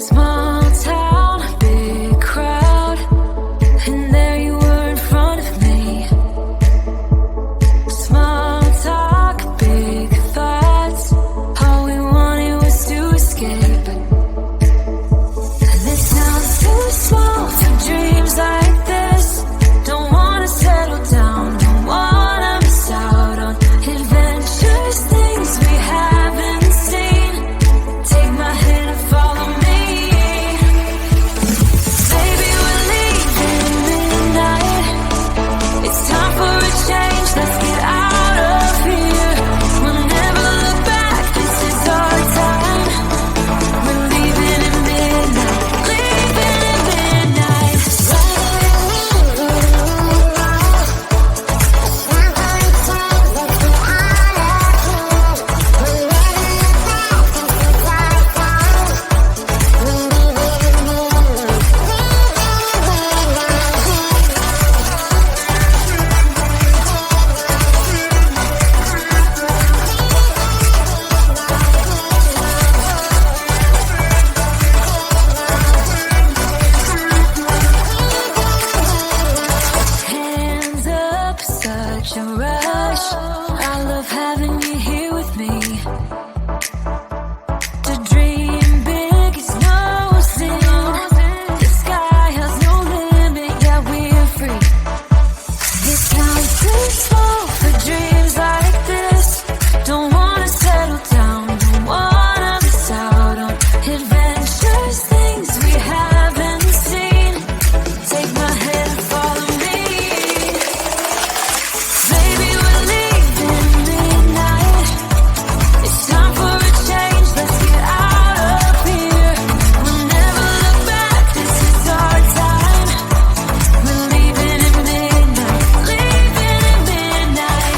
Small town, big crowd, and there you were in front of me. Small talk, big thoughts, all we wanted was to escape. And it sounds too small for dreams like this. Don't wanna settle down, don't wanna miss out on adventures, things we haven't seen. Take my hand and follow me. Baby, we're leaving midnight. It's time for a change, let's get out of here. We'll never look back, this is our time. We're leaving at midnight, leaving at midnight. Hands up, such a rush. I love having you here with me. To dream big is no sin. The sky has no limit, yeah, we're free. It sounds too small for dreams like this. Don't wanna settle down, don't wanna miss out on adventures, things we haven't seen. Take my hand, follow me. Baby, we're leaving midnight. It's time for a change, let's get out of here. We'll never look back, this is our time. We're leaving at midnight, leaving at midnight.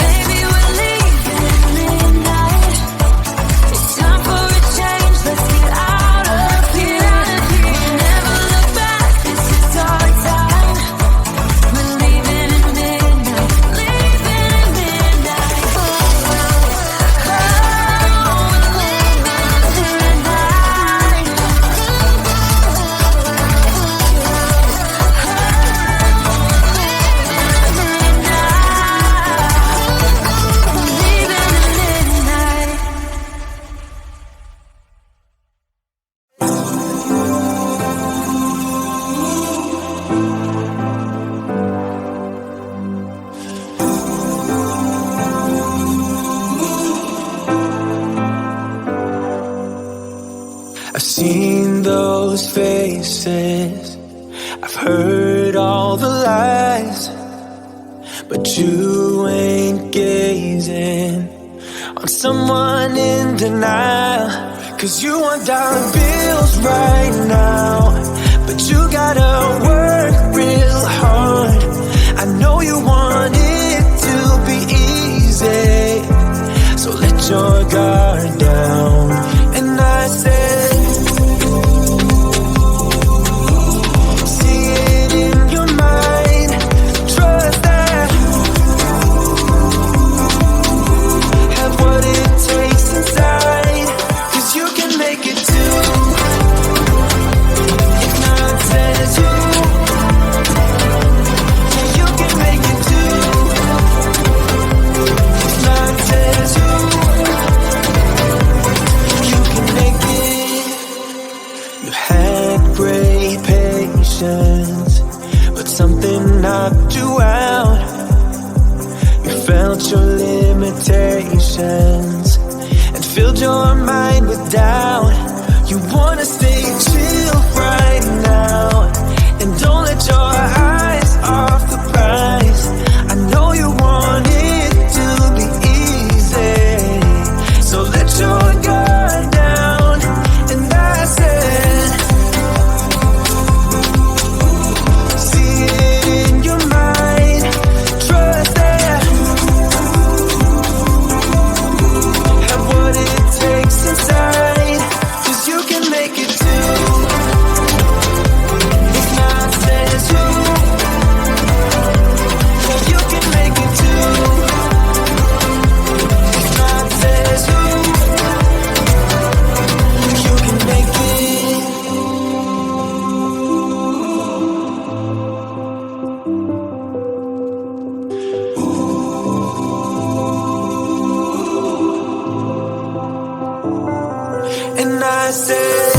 Baby, we're leaving midnight. It's time for a change, let's get out of here. We'll never look back, this is our time. We're leaving at midnight, leaving at midnight. Oh, we're leaving at midnight. I've seen those faces, I've heard all the lies, but you ain't gazing on someone in denial. 'Cause you want dollar bills right now, but you gotta work real hard. I know you want it to be easy, so let your guard down. And I said, see it in your mind, trust that, have what it takes inside, 'cause you can make it too. If not says you, yeah, you can make it too. If not says you, you can make it. You had great patience, but something knocked you out. You felt your limitations and filled your mind with doubt. You wanna stay chill right now, and don't let your eyes off the prize. I know you want it to be easy, so let your guard down. I say